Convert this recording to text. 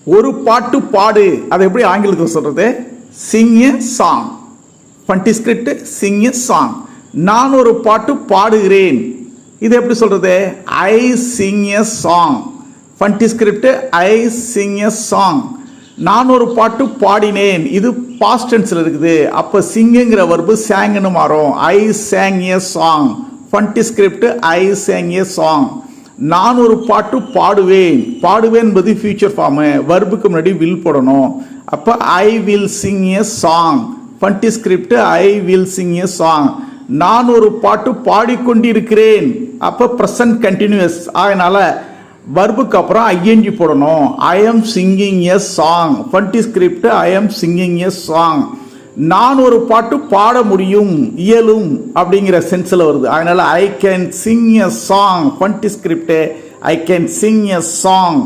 ஒரு பாட்டு பாடு, அதை எப்படி ஆங்கிலத்தில் சொல்றது? Sing a song. ஃபன்டிஸ்கிரிப்ட் சிங் எ சாங். நான் ஒரு பாட்டு பாடுகிறேன், இது எப்படி சொல்றது? I sing a song. ஃபன்டிஸ்கிரிப்ட் ஐ சிங் எ சாங். நான் ஒரு பாட்டு பாடினேன், இது பாஸ்ட் டென்ஸ்ல இருக்குது. அப்ப சிங்குங்கிற வர்பு சாங்னு மாறும். I sang a song. ஃபன்டிஸ்கிரிப்ட் ஐ சாங் எ சாங். நான் ஒரு பாட்டு பாடுவேன், பாடுவேன் என்பது ஃபியூச்சர் ஃபார்ம், வர்புக்கு முன்னாடி வில் போடணும். அப்ப I will sing a song. ஃபன்டிஸ்கிரிப்ட் I will sing a song. நான் ஒரு பாட்டு பாடிக்கொண்டிருக்கிறேன், அப்ப பிரசன்ட் கண்டினியூஸ், அதனால வர்புக்கு அப்புறம் ஐஎன்ஜி போடணும். I am singing a song. ஃபன்டிஸ்கிரிப்ட் I am singing a song. நான் ஒரு பாட்டு பாட முடியும், இயலும் அப்படிங்கிற சென்ஸ்ல வருது. அதனால I can sing a song. ஃபன்டிஸ்கிரிப்ட் I can sing a song.